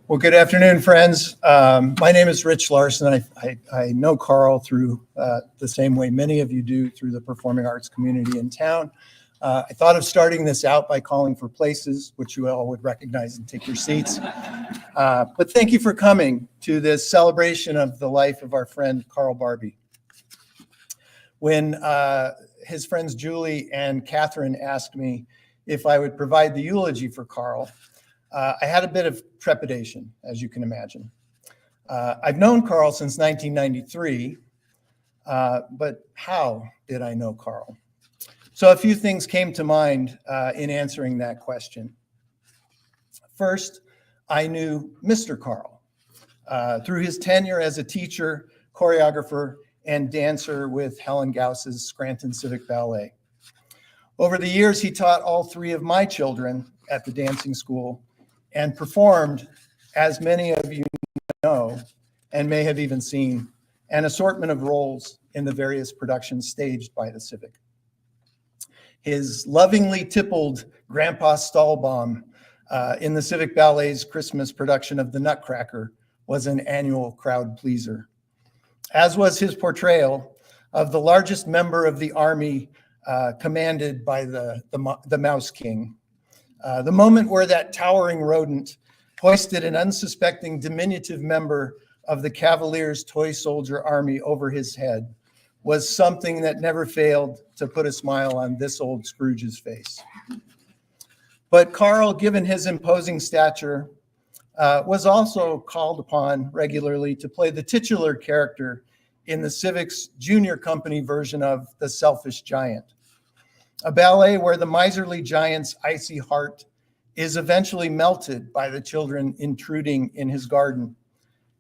Well, good afternoon, friends. My name is Rich Larson. I know Carl through the same way many of you do, through the performing arts community in town. I thought of starting this out by calling for places, which you all would recognize and take your seats. But thank you for coming to this celebration of the life of our friend Karl Barbee. When his friends Julie and Catherine asked me if I would provide the eulogy for Karl, I had a bit of trepidation, as you can imagine. I've known Karl since 1993, but how did I know Karl? So a few things came to mind in answering that question. First, I knew Mr. Karl through his tenure as a teacher, choreographer, and dancer with Helen Gauss's Scranton Civic Ballet. Over the years, he taught all three of my children at the dancing school and performed, as many of you know, and may have even seen, an assortment of roles in the various productions staged by the Civic. His lovingly tippled Grandpa Stahlbaum in the Civic Ballet's Christmas production of The Nutcracker was an annual crowd pleaser, as was his portrayal of the largest member of the army commanded by the Mouse King. The moment where that towering rodent hoisted an unsuspecting diminutive member of the Cavalier's toy soldier army over his head was something that never failed to put a smile on this old Scrooge's face. But Karl, given his imposing stature, was also called upon regularly to play the titular character in the Civic's junior company version of The Selfish Giant, a ballet where the miserly giant's icy heart is eventually melted by the children intruding in his garden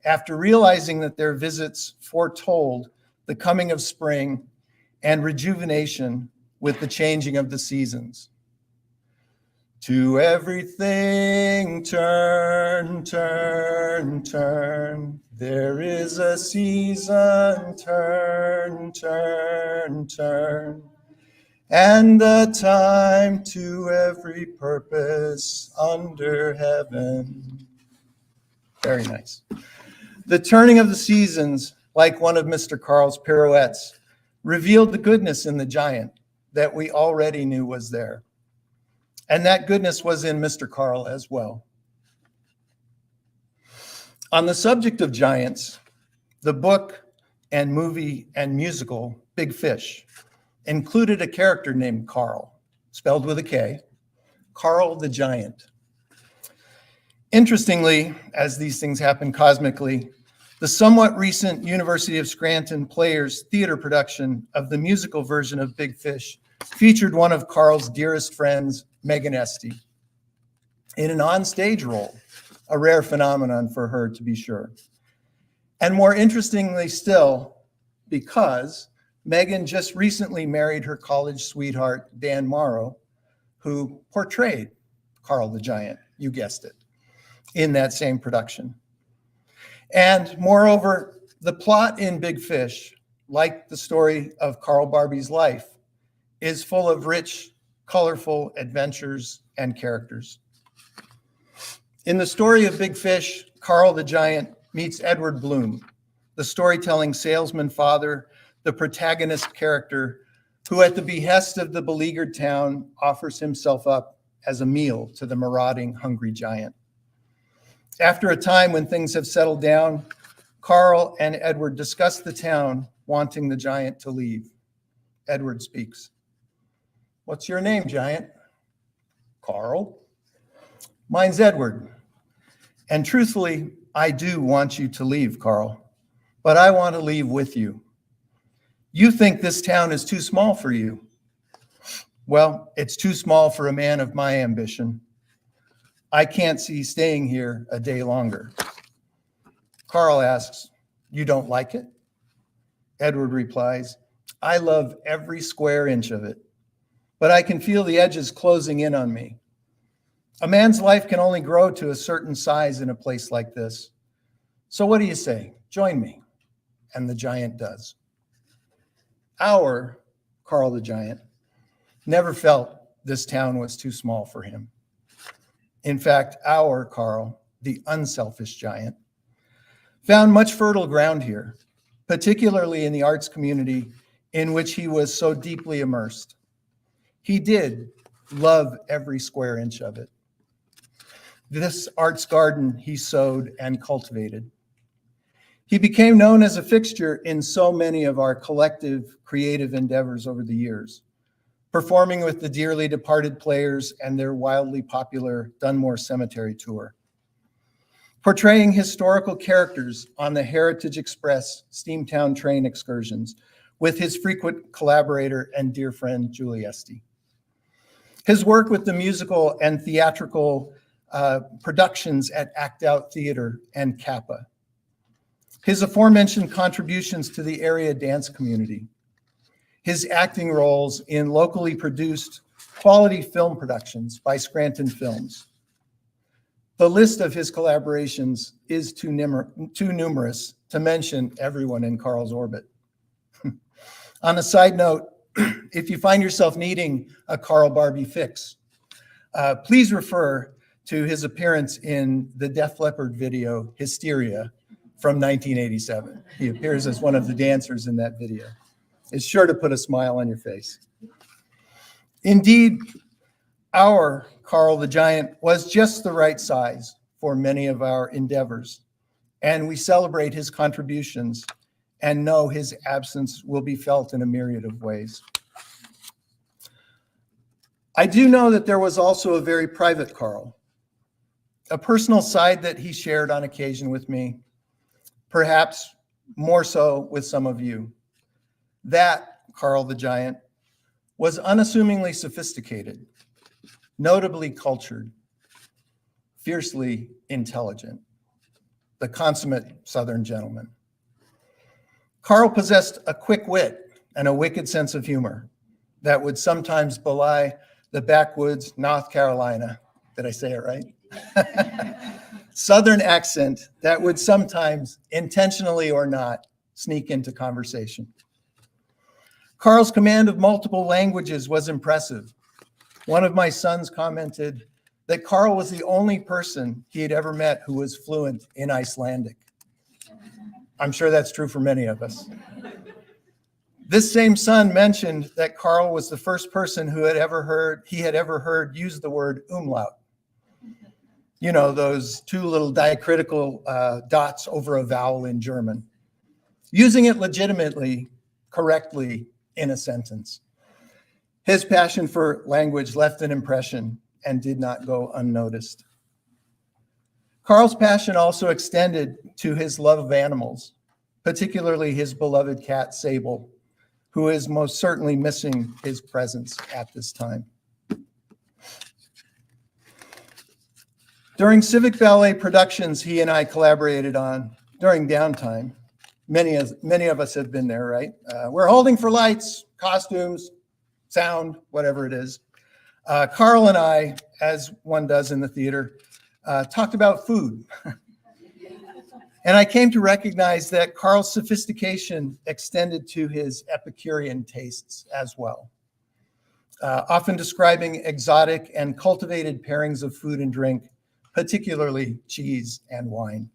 after realizing that their visits foretold the coming of spring and rejuvenation with the changing of the seasons. To everything turn, turn, turn. There is a season, turn, turn, turn. And the time to every purpose under heaven. Very nice. The turning of the seasons, like one of Mr. Karl's pirouettes, revealed the goodness in the giant that we already knew was there. And that goodness was in Mr. Karl as well. On the subject of giants, the book and movie and musical Big Fish included a character named Karl, spelled with a K, Karl the Giant. Interestingly, as these things happen cosmically, the somewhat recent University of Scranton Players theater production of the musical version of Big Fish featured one of Karl's dearest friends, Megan Esty, in an onstage role, a rare phenomenon for her, to be sure. And more interestingly still, because Megan just recently married her college sweetheart, Dan Morrow, who portrayed Karl the Giant, you guessed it, in that same production. And moreover, the plot in Big Fish, like the story of Karl Barbee's life, is full of rich, colorful adventures and characters. In the story of Big Fish, Karl the Giant meets Edward Bloom, the storytelling salesman father, the protagonist character, who at the behest of the beleaguered town offers himself up as a meal to the marauding, hungry giant. After a time when things have settled down, Karl and Edward discuss the town, wanting the giant to leave. Edward speaks. "What's your name, giant?" "Karl." "Mine's Edward. And truthfully, I do want you to leave, Karl, but I want to leave with you. You think this town is too small for you. Well, it's too small for a man of my ambition. I can't see staying here a day longer." Karl asks, "You don't like it?" Edward replies, I love every square inch of it, but I can feel the edges closing in on me. A man's life can only grow to a certain size in a place like this. So what do you say? Join me. And the giant does. Our Karl the Giant never felt this town was too small for him. In fact, our Karl, the unselfish giant, found much fertile ground here, particularly in the arts community in which he was so deeply immersed. He did love every square inch of it. This arts garden he sowed and cultivated. He became known as a fixture in so many of our collective creative endeavors over the years, performing with the dearly departed players and their wildly popular Dunmore Cemetery tour, portraying historical characters on the Heritage Express Steamtown train excursions with his frequent collaborator and dear friend, Julie Estey. His work with the musical and theatrical productions at Act Out Theater and Kappa. His aforementioned contributions to the area dance community. His acting roles in locally produced quality film productions by Scranton Films. The list of his collaborations is too numerous to mention everyone in Karl's orbit. On a side note, if you find yourself needing a Karl Barbee fix, please refer to his appearance in the Def Leppard video, Hysteria, from 1987. He appears as one of the dancers in that video. It's sure to put a smile on your face. Indeed, our Karl the Giant was just the right size for many of our endeavors, and we celebrate his contributions and know his absence will be felt in a myriad of ways. I do know that there was also a very private Karl, a personal side that he shared on occasion with me, perhaps more so with some of you. That Karl the Giant was unassumingly sophisticated, notably cultured, fiercely intelligent, the consummate Southern gentleman. Karl possessed a quick wit and a wicked sense of humor that would sometimes belie the backwoods North Carolina, did I say it right? Southern accent that would sometimes, intentionally or not, sneak into conversation. Karl's command of multiple languages was impressive. One of my sons commented that Karl was the only person he had ever met who was fluent in Icelandic. I'm sure that's true for many of us. This same son mentioned that Karl was the first person he had ever heard use the word umlaut. You know, those two little diacritical dots over a vowel in German. Using it legitimately, correctly in a sentence. His passion for language left an impression and did not go unnoticed. Karl's passion also extended to his love of animals, particularly his beloved cat, Sable, who is most certainly missing his presence at this time. During civic ballet productions he and I collaborated on during downtime, many of us have been there, right? We're holding for lights, costumes, sound, whatever it is. Karl and I, as one does in the theater, talked about food. And I came to recognize that Karl's sophistication extended to his Epicurean tastes as well, often describing exotic and cultivated pairings of food and drink, particularly cheese and wine.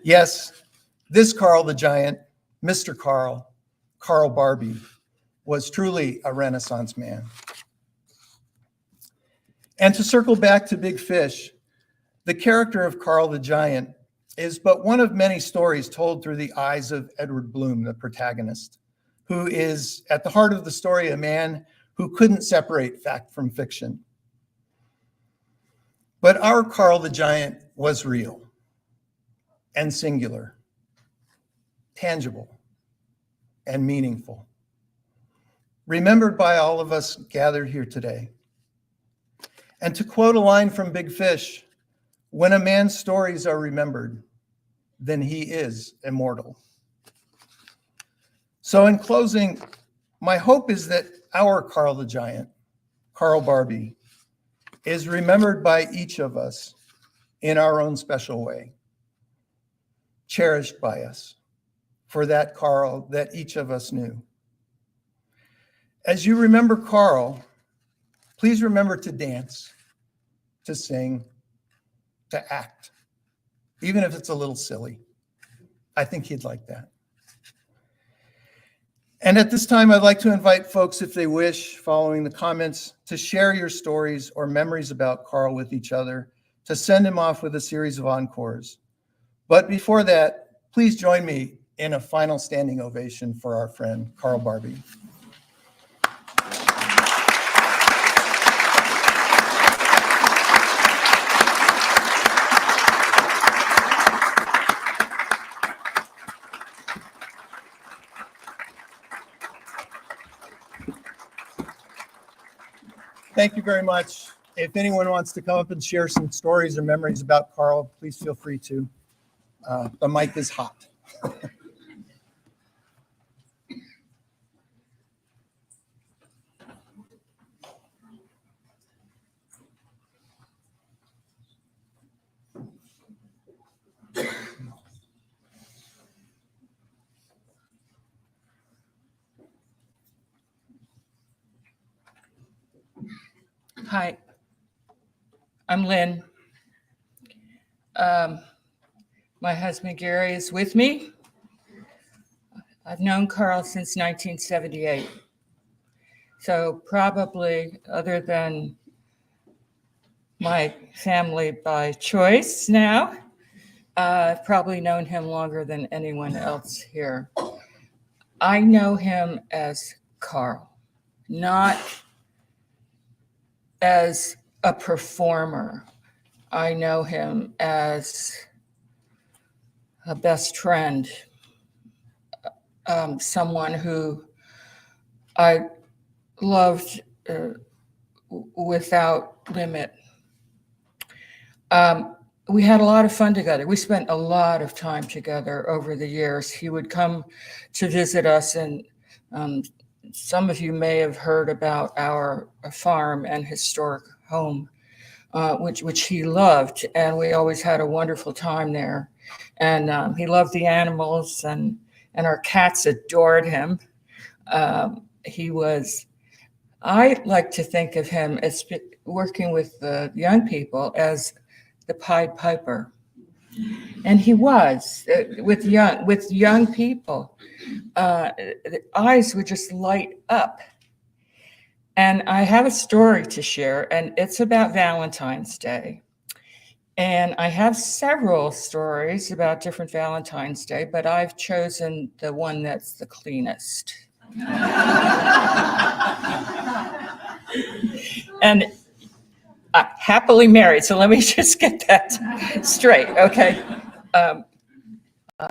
Yes, this Karl the Giant, Mr. Karl Barbee, was truly a Renaissance man. And to circle back to Big Fish, the character of Karl the Giant is but one of many stories told through the eyes of Edward Bloom, the protagonist, who is at the heart of the story a man who couldn't separate fact from fiction. But our Karl the Giant was real and singular, tangible and meaningful, remembered by all of us gathered here today. And to quote a line from Big Fish, when a man's stories are remembered, then he is immortal. So in closing, my hope is that our Karl the Giant, Karl Barbee, is remembered by each of us in our own special way, cherished by us for that Karl that each of us knew. As you remember Karl, please remember to dance, to sing, to act, even if it's a little silly. I think he'd like that. And at this time, I'd like to invite folks, if they wish, following the comments, to share your stories or memories about Karl with each other, to send him off with a series of encores. But before that, please join me in a final standing ovation for our friend, Karl Barbee. Thank you very much. If anyone wants to come up and share some stories or memories about Karl, please feel free to. The mic is hot. Hi, I'm Lynn. My husband Gary is with me. I've known Karl since 1978. So probably, other than my family by choice now, I've probably known him longer than anyone else here. I know him as Karl, not as a performer. I know him as a best friend, someone who I loved without limit. We had a lot of fun together. We spent a lot of time together over the years. He would come to visit us, and some of you may have heard about our farm and historic home, which he loved, and we always had a wonderful time there. And he loved the animals, and our cats adored him. I like to think of him as working with the young people as the Pied Piper. And he was with young people. The eyes would just light up. And I have a story to share, and it's about Valentine's Day. And I have several stories about different Valentine's Day, but I've chosen the one that's the cleanest. And I'm happily married, so let me just get that straight, okay?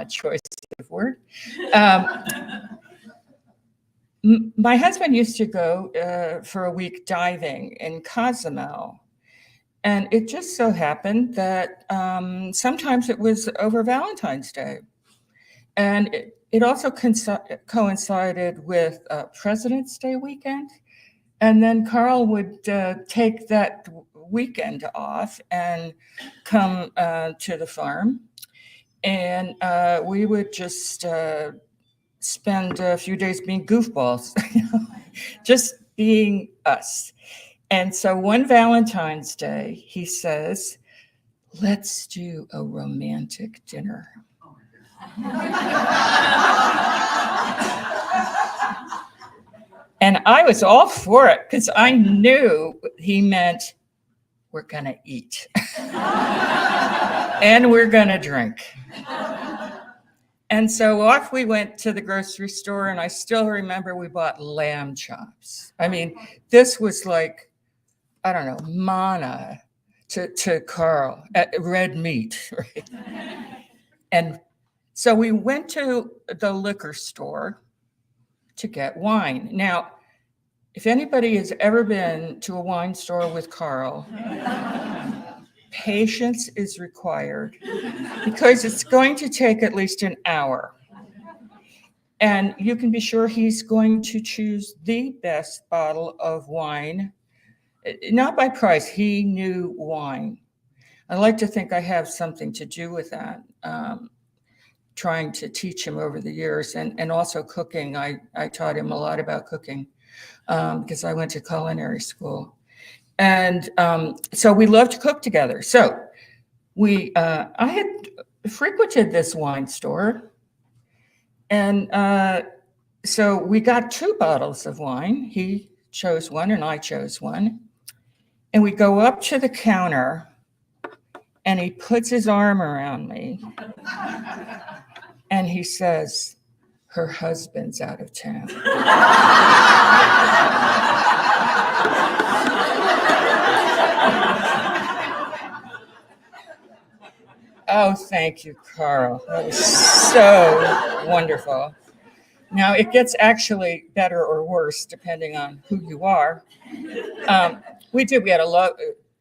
Choice of word. My husband used to go for a week diving in Cozumel. And it just so happened that sometimes it was over Valentine's Day. And it also coincided with President's Day weekend. And then Karl would take that weekend off and come to the farm. And we would just spend a few days being goofballs, just being us. And so one Valentine's Day, he says, let's do a romantic dinner. And I was all for it because I knew he meant we're going to eat and we're going to drink. And so off we went to the grocery store, and I still remember we bought lamb chops. I mean, this was like, I don't know, manna to Karl, red meat, right? And so we went to the liquor store to get wine. Now, if anybody has ever been to a wine store with Karl, patience is required because it's going to take at least an hour. And you can be sure he's going to choose the best bottle of wine, not by price. He knew wine. I like to think I have something to do with that, trying to teach him over the years, and also cooking. I taught him a lot about cooking because I went to culinary school. And so we love to cook together. So I had frequented this wine store, and so we got 2 bottles of wine. He chose one and I chose one. And we go up to the counter and he puts his arm around me and he says, "Her husband's out of town." Oh, thank you, Carl. That was so wonderful. Now, it gets actually better or worse depending on who you are. We had a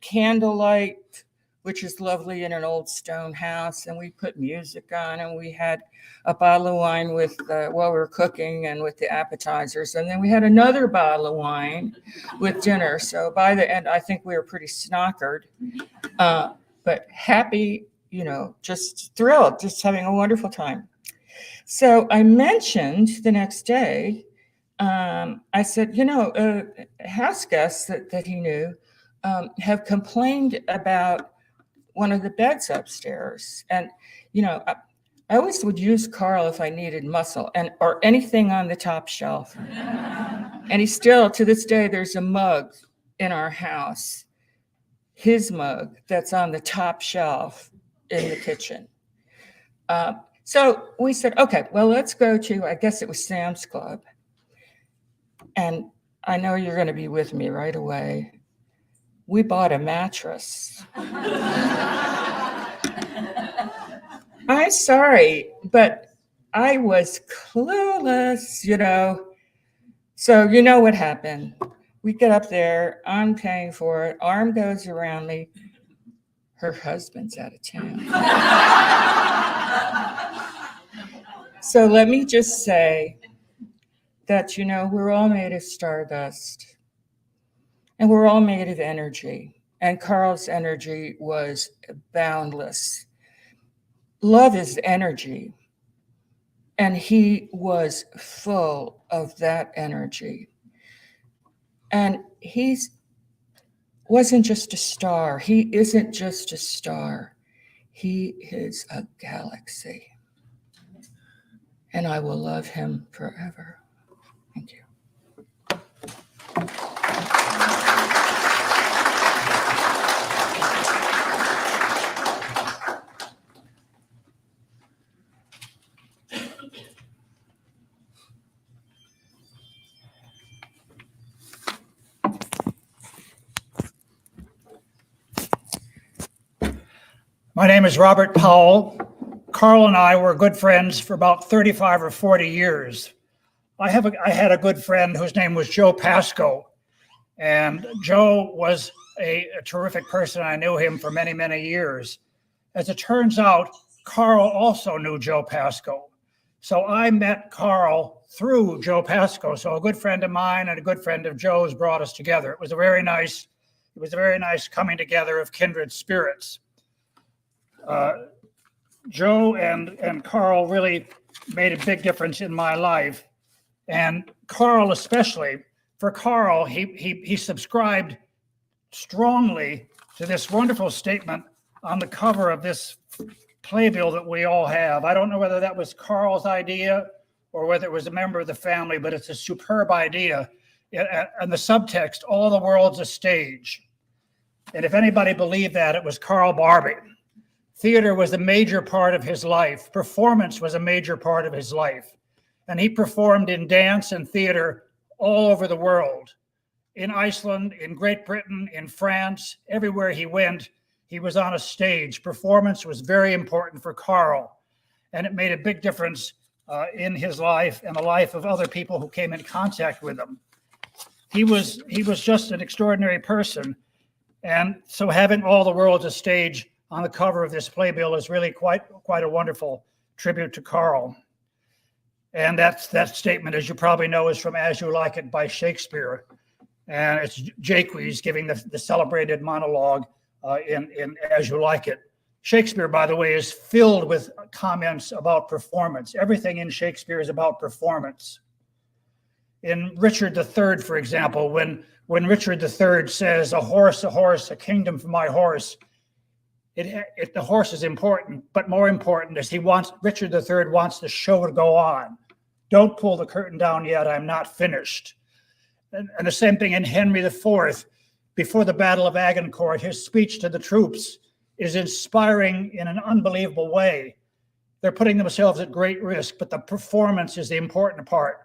candlelight, which is lovely, in an old stone house, and we put music on, and we had a bottle of wine with while we were cooking and with the appetizers, and then we had another bottle of wine with dinner. So by the end, I think we were pretty snockered, but happy, just thrilled, just having a wonderful time. So I mentioned the next day, I said, house guests that he knew have complained about one of the beds upstairs. And, I always would use Carl if I needed muscle or anything on the top shelf. And he still, to this day, there's a mug in our house, his mug, that's on the top shelf in the kitchen. So we said, okay, well, let's go to, I guess it was Sam's Club. And I know you're going to be with me right away. We bought a mattress. I'm sorry, but I was clueless, So you know what happened. We get up there, I'm paying for it, arm goes around me. Her husband's out of town. So let me just say that, we're all made of stardust and we're all made of energy. And Carl's energy was boundless. Love is energy. And he was full of that energy. And he wasn't just a star. He isn't just a star. He is a galaxy. And I will love him forever. Thank you. My name is Robert Powell. Carl and I were good friends for about 35 or 40 years. I had a good friend whose name was Joe Pasco, and Joe was a terrific person. I knew him for many, many years. As it turns out, Carl also knew Joe Pasco. So I met Carl through Joe Pasco. So a good friend of mine and a good friend of Joe's brought us together. It was a very nice coming together of kindred spirits. Joe and Carl really made a big difference in my life, and Carl especially. For Carl, he subscribed strongly to this wonderful statement on the cover of this playbill that we all have. I don't know whether that was Carl's idea or whether it was a member of the family, but it's a superb idea. And the subtext, "All the world's a stage." And if anybody believed that, it was Karl Barbee. Theater was a major part of his life. Performance was a major part of his life. And he performed in dance and theater all over the world. In Iceland, in Great Britain, in France, everywhere he went, he was on a stage. Performance was very important for Carl. And it made a big difference in his life and the life of other people who came in contact with him. He was just an extraordinary person. And so having All the World's a Stage on the cover of this playbill is really quite a wonderful tribute to Carl. And that statement, as you probably know, is from As You Like It by Shakespeare. And it's Jacques giving the celebrated monologue in As You Like It. Shakespeare, by the way, is filled with comments about performance. Everything in Shakespeare is about performance. In Richard III, for example, when Richard III says, a horse, a kingdom for my horse, the horse is important, but more important is Richard III wants the show to go on. Don't pull the curtain down yet, I'm not finished. And the same thing in Henry IV, before the Battle of Agincourt, his speech to the troops is inspiring in an unbelievable way. They're putting themselves at great risk, but the performance is the important part.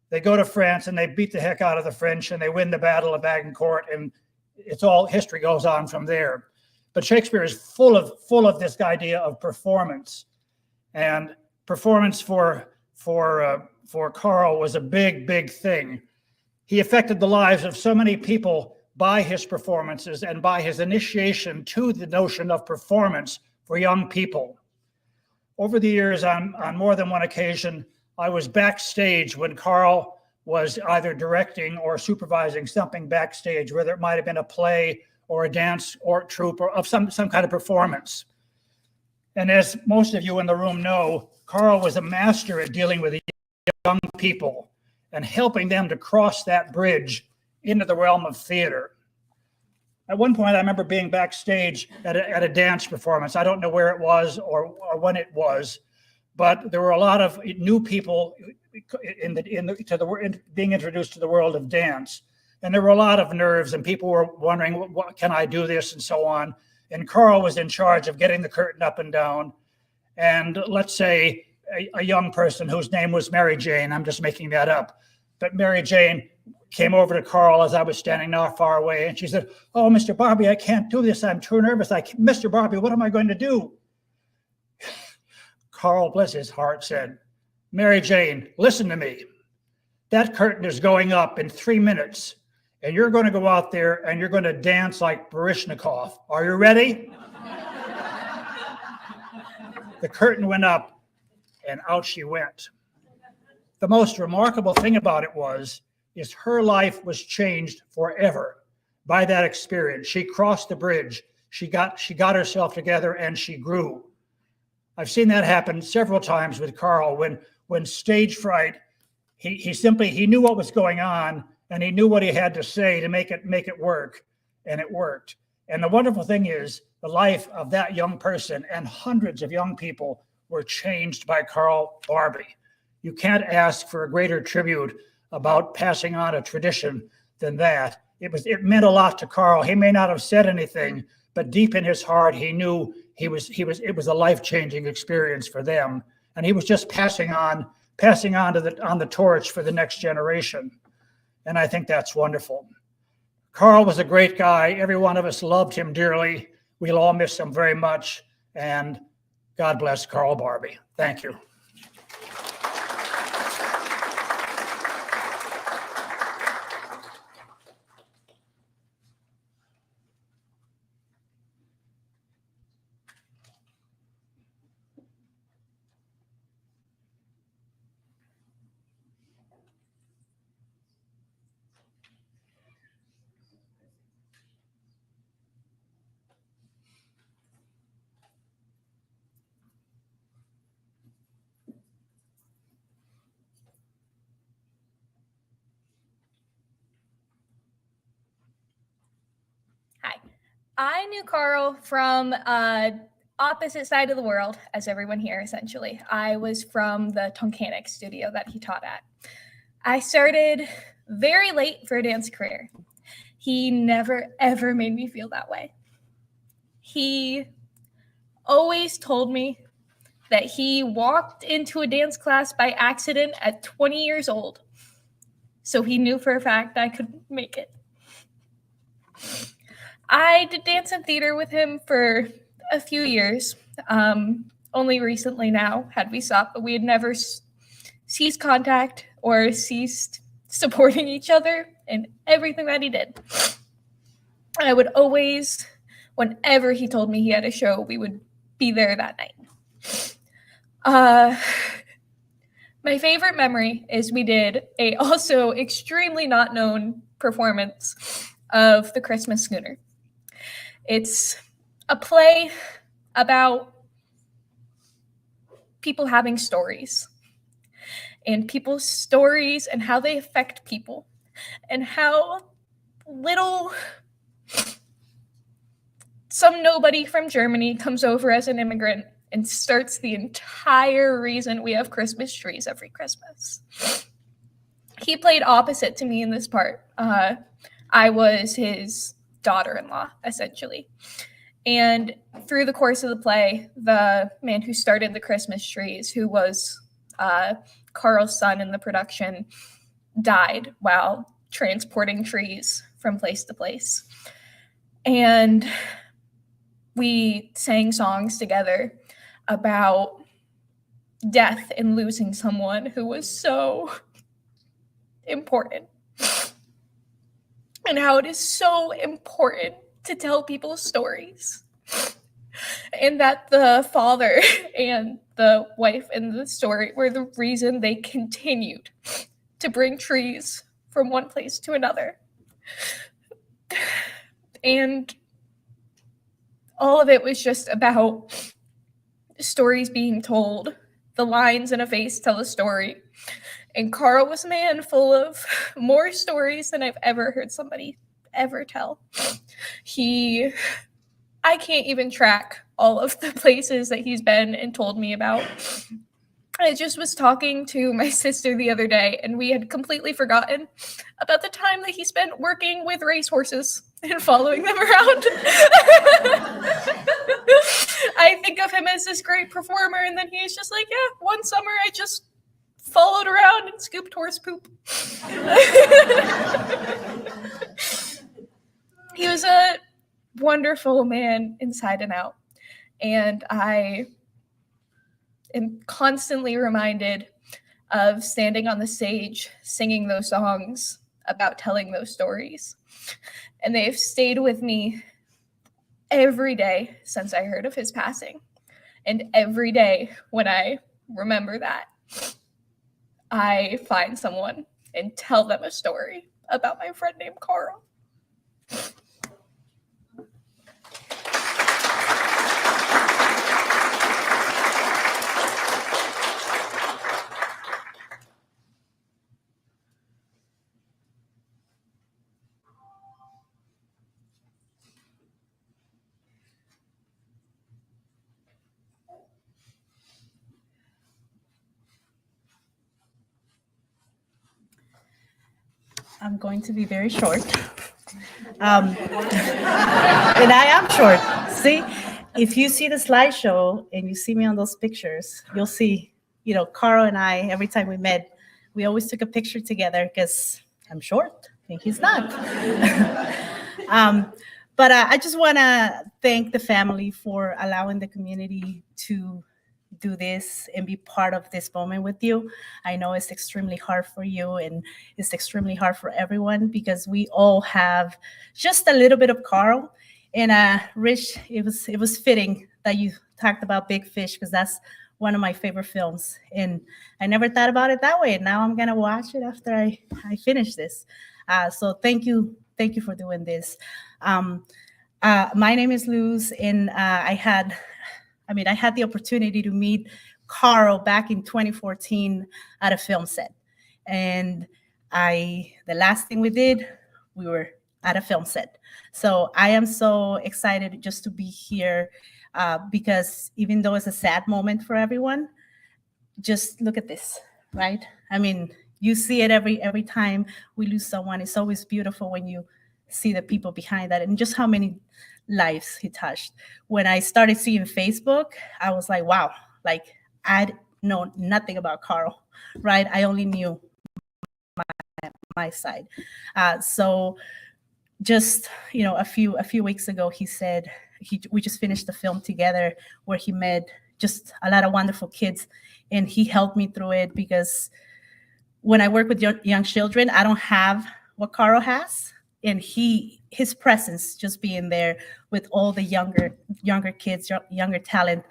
They go to France and they beat the heck out of the French and they win the Battle of Agincourt, and history goes on from there. But Shakespeare is full of this idea of performance, and performance for Karl was a big thing. He affected the lives of so many people by his performances and by his initiation to the notion of performance for young people. Over the years, on more than one occasion, I was backstage when Karl was either directing or supervising something backstage, whether it might have been a play or a dance or troupe or of some kind of performance. And as most of you in the room know, Karl was a master at dealing with young people and helping them to cross that bridge into the realm of theater. At one point, I remember being backstage at a dance performance. I don't know where it was or when it was, but there were a lot of new people being introduced to the world of dance. And there were a lot of nerves and people were wondering, what can I do this and so on. And Karl was in charge of getting the curtain up and down. And let's say a young person whose name was Mary Jane, I'm just making that up, but Mary Jane came over to Karl as I was standing not far away. And she said, oh, Mr. Barbee, I can't do this. I'm too nervous. Mr. Barbee, what am I going to do? Karl, bless his heart, said, Mary Jane, listen to me. That curtain is going up in 3 minutes, and you're going to go out there and you're going to dance like Baryshnikov. Are you ready? The curtain went up, and out she went. The most remarkable thing about it is her life was changed forever by that experience. She crossed the bridge. She got herself together, and she grew. I've seen that happen several times with Karl. When stage fright, he knew what was going on, and he knew what he had to say to make it work, and it worked. And the wonderful thing is, the life of that young person and hundreds of young people were changed by Karl Barbee. You can't ask for a greater tribute about passing on a tradition than that. It meant a lot to Karl. He may not have said anything, but deep in his heart, he knew it was a life-changing experience for them. And he was just passing on the torch for the next generation. And I think that's wonderful. Karl was a great guy. Every one of us loved him dearly. We'll all miss him very much. And God bless Karl Barbee. Thank you. I knew Karl from opposite side of the world, as everyone here, essentially. I was from the Tonkanic studio that he taught at. I started very late for a dance career. He never, ever made me feel that way. He always told me that he walked into a dance class by accident at 20 years old. So he knew for a fact I could make it. I did dance and theater with him for a few years. Only recently now had we stopped, but we had never ceased contact or ceased supporting each other in everything that he did. I would always, whenever he told me he had a show, we would be there that night. My favorite memory is we did a also extremely not known performance of The Christmas Schooner. It's a play about people having stories, and people's stories and how they affect people, and how little some nobody from Germany comes over as an immigrant and starts the entire reason we have Christmas trees every Christmas. He played opposite to me in this part. I was his daughter-in-law, essentially. And through the course of the play, the man who started the Christmas trees, who was Carl's son in the production, died while transporting trees from place to place. And we sang songs together about death and losing someone who was so important, and how it is so important to tell people's stories, and that the father and the wife in the story were the reason they continued to bring trees from one place to another. And all of it was just about stories being told. The lines in a face tell a story. And Carl was a man full of more stories than I've ever heard somebody ever tell. I can't even track all of the places that he's been and told me about. I just was talking to my sister the other day, and we had completely forgotten about the time that he spent working with racehorses and following them around. I think of him as this great performer, and then he's just like, yeah, one summer I just followed around and scooped horse poop. He was a wonderful man inside and out, and I am constantly reminded of standing on the stage singing those songs about telling those stories. And they've stayed with me every day since I heard of his passing. And every day when I remember that, I find someone and tell them a story about my friend named Carl. I'm going to be very short. And I am short. See, if you see the slideshow and you see me on those pictures, you'll see, Carl and I, every time we met, we always took a picture together because I'm short and he's not. But I just want to thank the family for allowing the community to do this and be part of this moment with you. I know it's extremely hard for you, and it's extremely hard for everyone because we all have just a little bit of Carl. And Rich, it was fitting that you talked about Big Fish, because that's one of my favorite films. And I never thought about it that way. And now I'm gonna watch it after I finish this. So thank you for doing this. My name is Luz, and I had the opportunity to meet Carl back in 2014 at a film set. And the last thing we did, we were at a film set. So I am so excited just to be here because even though it's a sad moment for everyone, just look at this, right? I mean, you see it every time we lose someone. It's always beautiful when you see the people behind that and just how many lives he touched. When I started seeing Facebook, I was like, wow, like I know nothing about Carl, right? I only knew my side. So just, a few weeks ago, he said we just finished the film together where he met just a lot of wonderful kids, and he helped me through it because when I work with young children, I don't have what Carl has. And his presence, just being there with all the younger kids, younger talent,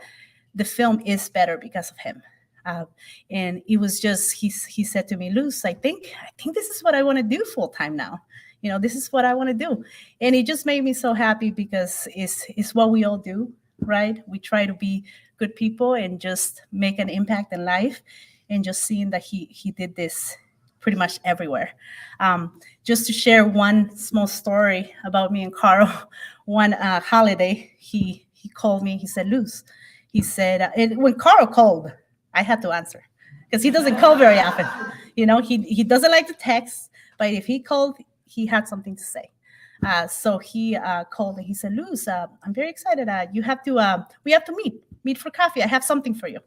the film is better because of him. And it was just, he said to me, Luz, I think this is what I want to do full time now. You know, this is what I want to do. And it just made me so happy because it's what we all do, right? We try to be good people and just make an impact in life. And just seeing that he did this pretty much everywhere. Just to share one small story about me and Carl, one holiday, he called me, he said, Luz, he said, and when Carl called, I had to answer because he doesn't call very often. You know, he doesn't like to text, but if he called, he had something to say. So he called and he said, Luz, I'm very excited. We have to meet for coffee. I have something for you.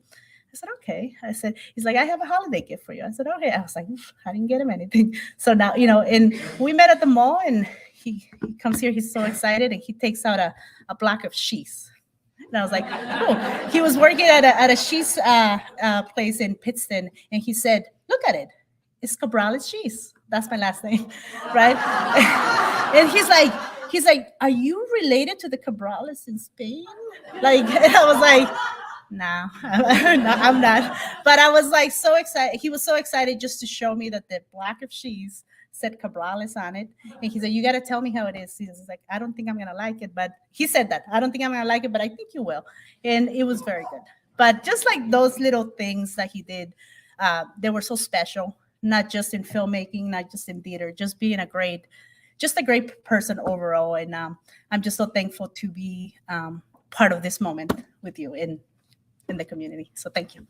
I said, okay. I said, he's like, I have a holiday gift for you. I said, okay. I was like, I didn't get him anything. So now, you know, and we met at the mall and he comes here. He's so excited and he takes out a block of cheese. And I was like, oh, he was working at a cheese place in Pittston. And he said, look at it. It's Cabrales cheese. That's my last name, right? And he's like, are you related to the Cabrales in Spain? Like, and I was like, no, I'm not. But I was like so excited. He was so excited just to show me that the block of cheese said Cabrales on it. And he said, you got to tell me how it is. He's like, I don't think I'm going to like it. But he said that. I don't think I'm going to like it, but I think you will. And it was very good. But just like those little things that he did, they were so special, not just in filmmaking, not just in theater, just being a great person overall. And I'm just so thankful to be part of this moment with you in the community. So thank you.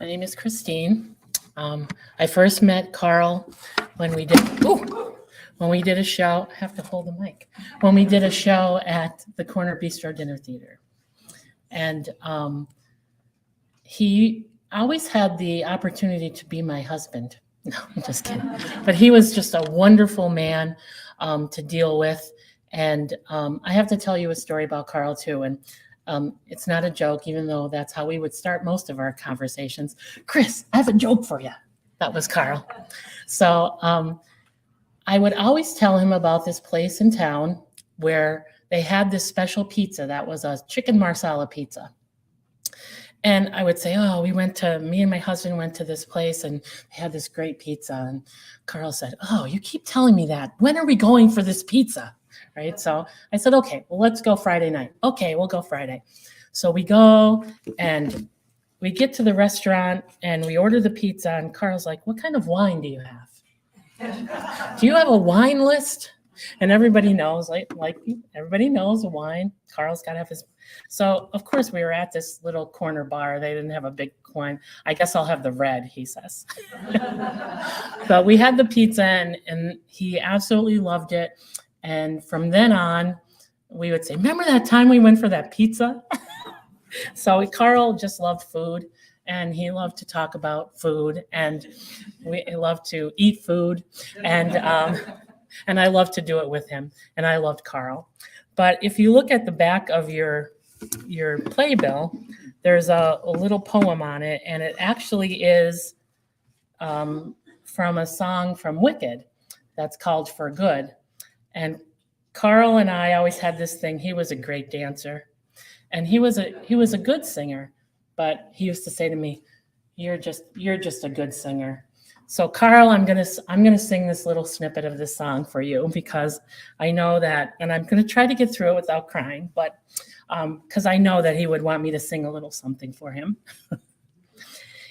My name is Christine. I first met Carl when we did a show. I have to hold the mic. When we did a show at the Corner Bistro Dinner Theater. And he always had the opportunity to be my husband. No, I'm just kidding. But he was just a wonderful man to deal with. And I have to tell you a story about Carl too. And it's not a joke, even though that's how we would start most of our conversations. Chris, I have a joke for you. That was Carl. So I would always tell him about this place in town where they had this special pizza that was a chicken marsala pizza. And I would say, oh, me and my husband went to this place and they had this great pizza. And Carl said, oh, you keep telling me that. When are we going for this pizza? Right. So I said, okay, well, let's go Friday night. Okay, we'll go Friday. So we go and we get to the restaurant and we order the pizza. And Carl's like, what kind of wine do you have? Do you have a wine list? And everybody knows, like everybody knows a wine. Carl's got to have his. So, of course, we were at this little corner bar. They didn't have a big wine. I guess I'll have the red, he says. But we had the pizza and he absolutely loved it. And from then on, we would say, remember that time we went for that pizza? So Carl just loved food, and he loved to talk about food, and we loved to eat food, and I loved to do it with him, and I loved Carl. But if you look at the back of your playbill, there's a little poem on it, and it actually is from a song from Wicked that's called For Good. And Carl and I always had this thing. He was a great dancer, and he was a good singer. But he used to say to me, "You're just a good singer." So Carl, I'm gonna sing this little snippet of this song for you because I know that, and I'm gonna try to get through it without crying, but because I know that he would want me to sing a little something for him.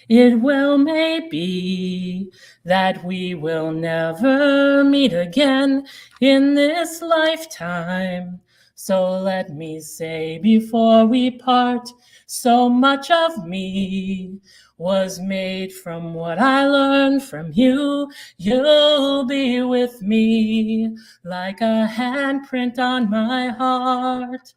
It well may be that we will never meet again in this lifetime. So let me say before we part, so much of me was made from what I learned from you. You'll be with me like a handprint on my heart.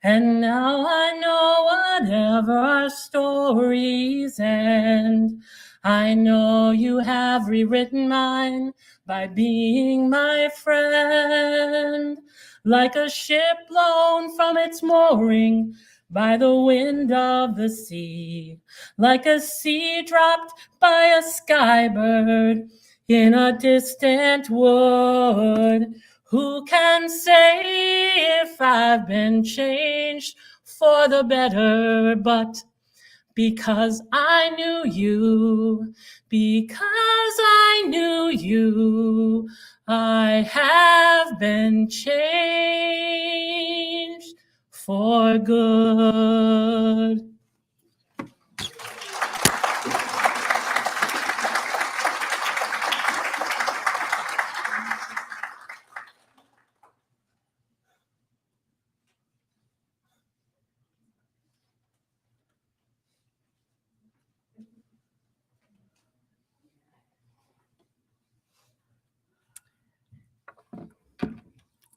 And now I know whatever our stories end, I know you have rewritten mine by being my friend. like a ship blown from its mooring by the wind of the sea, like a sea dropped by a skybird in a distant wood. Who can say if I've been changed for the better? But because I knew you, I have been changed for good.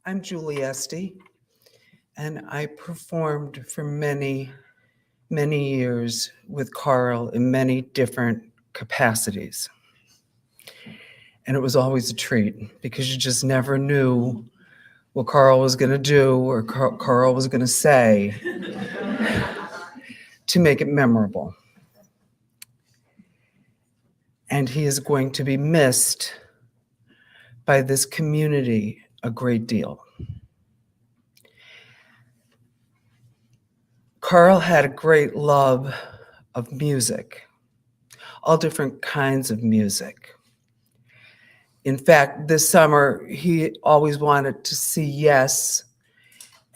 I'm Julie Esty, and I performed for many, many years with Carl in many different capacities. And it was always a treat because you just never knew what Carl was going to do or Carl was going to say to make it memorable. And he is going to be missed by this community a great deal. Carl had a great love of music, all different kinds of music. In fact, this summer, he always wanted to see Yes,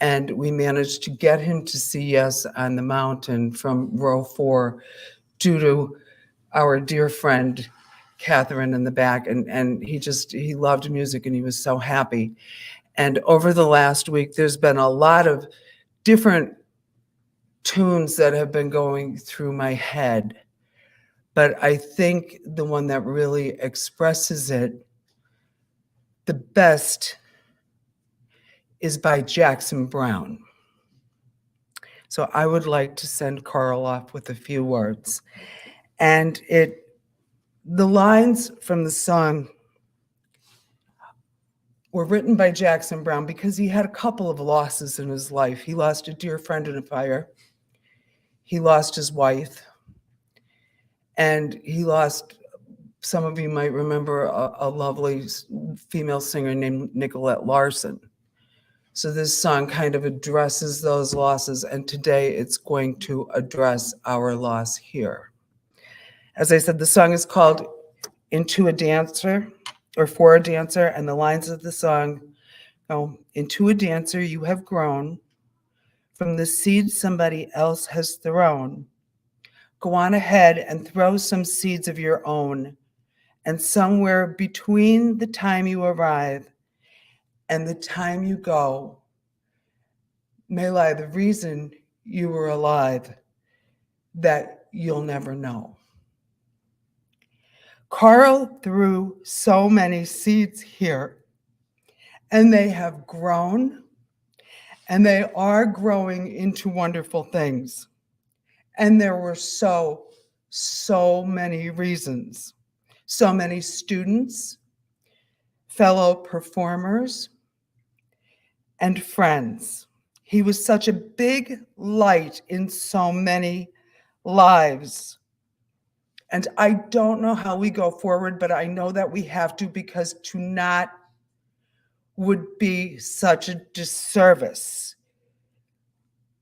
and we managed to get him to see Yes on the mountain from row 4 due to our dear friend, Catherine in the back, and he loved music and he was so happy. And over the last week, there's been a lot of different tunes that have been going through my head. But I think the one that really expresses it the best is by Jackson Browne. So I would like to send Carl off with a few words. And the lines from the song were written by Jackson Browne because he had a couple of losses in his life. He lost a dear friend in a fire. He lost his wife. And he lost, some of you might remember, a lovely female singer named Nicolette Larson. So this song kind of addresses those losses, and today it's going to address our loss here. As I said, the song is called Into a Dancer, or For a Dancer, and the lines of the song go, into a dancer you have grown, from the seed somebody else has thrown. Go on ahead and throw some seeds of your own, and somewhere between the time you arrive and the time you go may lie the reason you were alive that you'll never know. Carl threw so many seeds here, and they have grown, and they are growing into wonderful things. And there were so many reasons. So many students, fellow performers, and friends. He was such a big light in so many lives. And I don't know how we go forward, but I know that we have to, because to not would be such a disservice.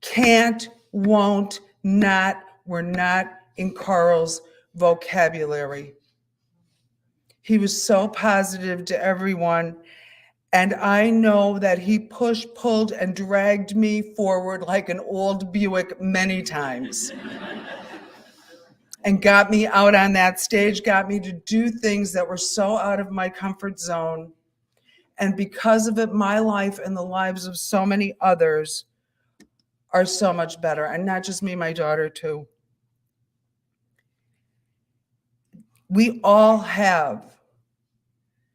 Can't, won't, not, we're not in Carl's vocabulary. He was so positive to everyone. And I know that he pushed, pulled, and dragged me forward like an old Buick many times. And got me out on that stage, got me to do things that were so out of my comfort zone. And because of it, my life and the lives of so many others are so much better. And not just me, my daughter too. We all have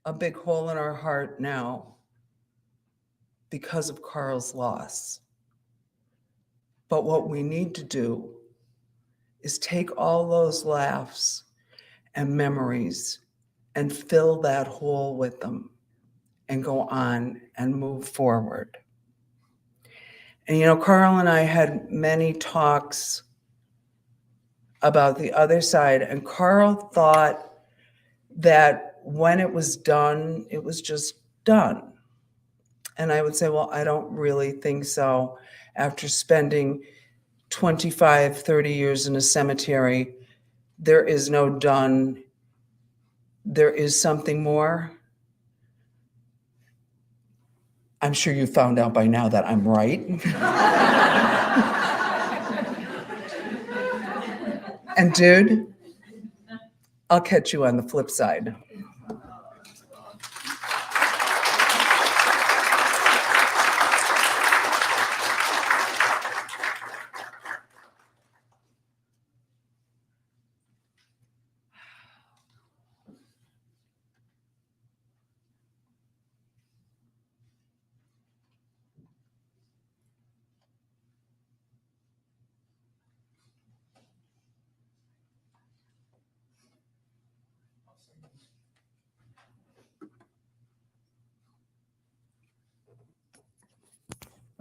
a big hole in our heart now because of Carl's loss. But what we need to do is take all those laughs and memories and fill that hole with them and go on and move forward. And, you know, Carl and I had many talks about the other side, and Carl thought that when it was done, it was just done. And I would say, well, I don't really think so. After spending 25, 30 years in a cemetery, there is no done. There is something more. I'm sure you found out by now that I'm right. And dude, I'll catch you on the flip side.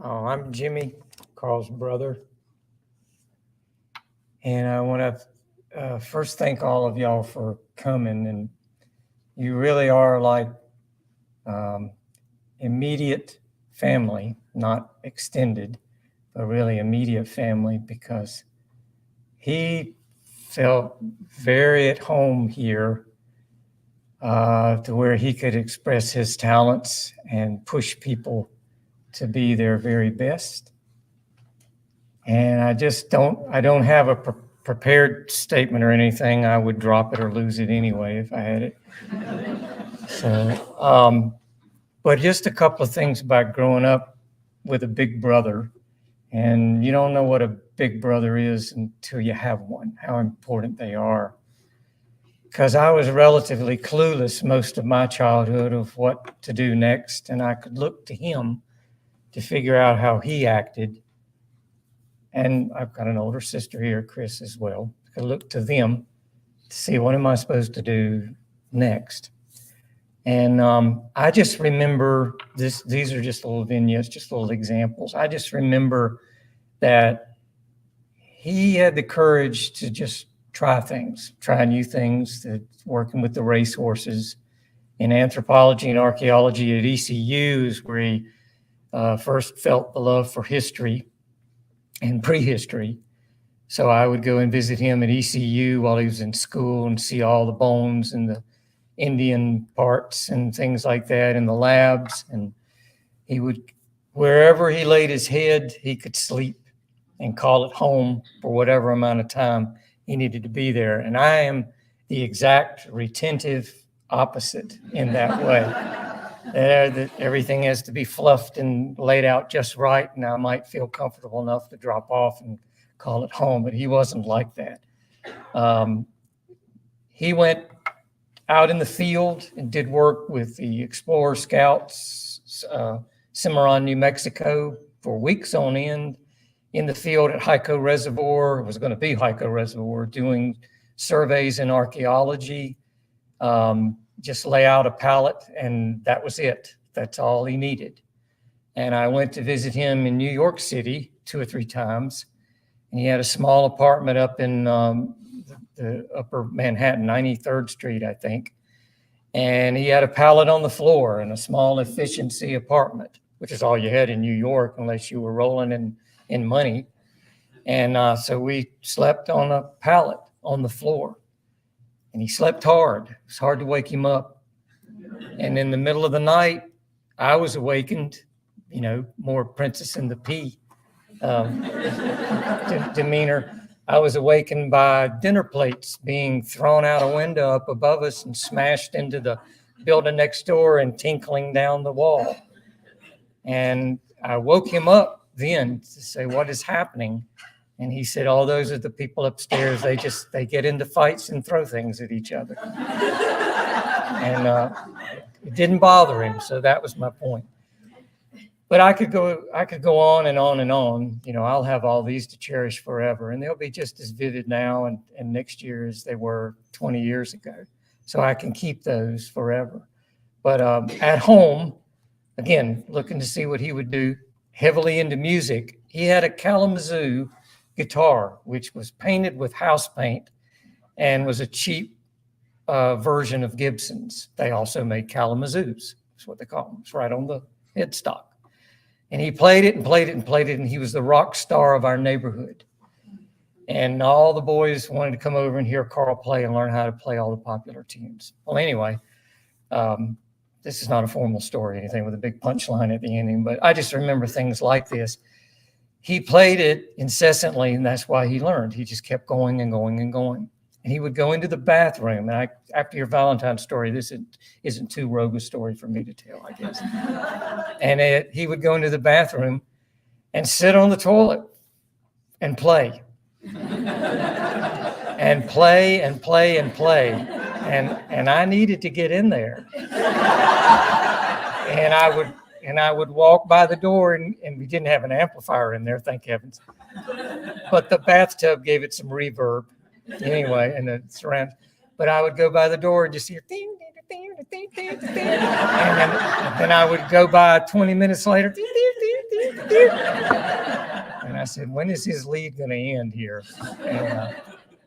Oh, I'm Jimmy, Carl's brother. And I want to first thank all of y'all for coming. And you really are like immediate family, not extended, but really immediate family, because he felt very at home here to where he could express his talents and push people to be their very best. And I don't have a prepared statement or anything. I would drop it or lose it anyway if I had it. So, but just a couple of things about growing up with a big brother. And you don't know what a big brother is until you have one, how important they are. Because I was relatively clueless most of my childhood of what to do next. And I could look to him to figure out how he acted. And I've got an older sister here, Chris, as well. I could look to them to see what am I supposed to do next. And I just remember this, these are just little vignettes, just little examples. I just remember that he had the courage to just try things, try new things, working with the race horses. In anthropology and archaeology at ECU is where he first felt the love for history and prehistory. So I would go and visit him at ECU while he was in school and see all the bones and the Indian parts and things like that in the labs. And he would, wherever he laid his head, he could sleep and call it home for whatever amount of time he needed to be there. And I am the exact retentive opposite in that way. That everything has to be fluffed and laid out just right, and I might feel comfortable enough to drop off and call it home, but he wasn't like that. He went out in the field and did work with the Explorer Scouts, Cimarron, New Mexico, for weeks on end in the field at Hyco Reservoir. It was going to be Hyco Reservoir, doing surveys in archaeology. Just lay out a palette, and that was it. That's all he needed. And I went to visit him in New York City 2 or 3 times, and he had a small apartment up in the upper Manhattan, 93rd Street, I think. And he had a pallet on the floor and a small efficiency apartment, which is all you had in New York unless you were rolling in money. And so we slept on a pallet on the floor. And he slept hard. It was hard to wake him up. And in the middle of the night, I was awakened, you know, more Princess and the Pea demeanor. I was awakened by dinner plates being thrown out a window up above us and smashed into the building next door and tinkling down the wall. And I woke him up then to say, what is happening? And he said, oh, those are the people upstairs. They get into fights and throw things at each other. And it didn't bother him. So that was my point. But I could go on and on and on. You know, I'll have all these to cherish forever, and they'll be just as vivid now and next year as they were 20 years ago. So I can keep those forever. But at home, again, looking to see what he would do heavily into music. He had a Kalamazoo guitar, which was painted with house paint and was a cheap version of Gibson's. They also made Kalamazoos. That's what they call them. It's right on the headstock. And he played it and played it and played it, and he was the rock star of our neighborhood. And all the boys wanted to come over and hear Carl play and learn how to play all the popular tunes. Well, anyway, this is not a formal story or anything with a big punchline at the ending, but I just remember things like this. He played it incessantly, and that's why he learned. He just kept going and going and going. And he would go into the bathroom. And after your Valentine's story, this isn't too rogue a story for me to tell, I guess. And he would go into the bathroom and sit on the toilet and play. And play and play and play. And I needed to get in there. And I would walk by the door, and we didn't have an amplifier in there, thank heavens. But the bathtub gave it some reverb anyway, and the surround. But I would go by the door and just hear ding, ding, ding, ding, ding, ding, ding. And then I would go by 20 minutes later. Ding, ding, ding, ding, ding. And I said, when is his lead going to end here? And,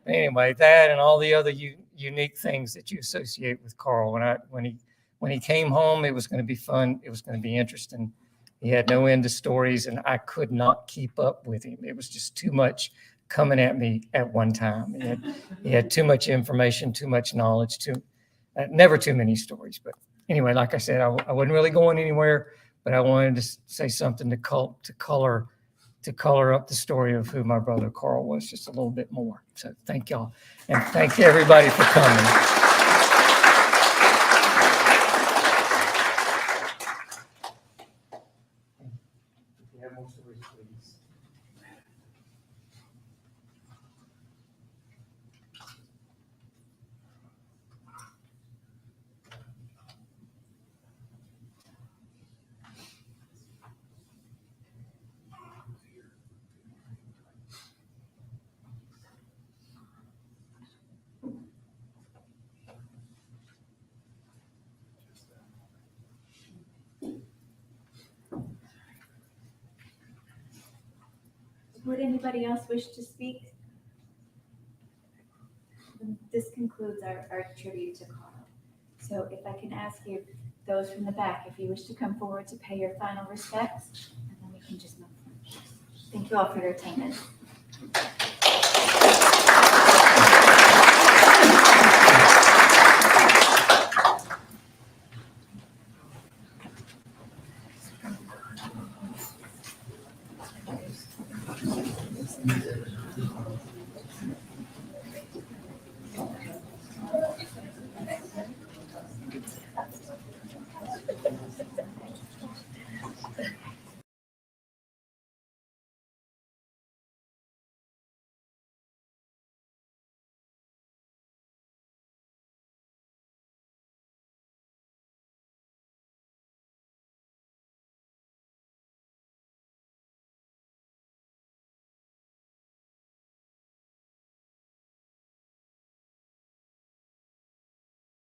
anyway, that and all the other unique things that you associate with Carl. When he came home, it was going to be fun. It was going to be interesting. He had no end of stories, and I could not keep up with him. It was just too much coming at me at one time. He had too much information, too much knowledge, never too many stories. But anyway, like I said, I wasn't really going anywhere, but I wanted to say something to color up the story of who my brother Carl was just a little bit more. So thank y'all, and thank everybody for coming. Would anybody else wish to speak? This concludes our tribute to Carl. So if I can ask you, those from the back, if you wish to come forward to pay your final respects, and then we can just move on. Thank you all for your attendance.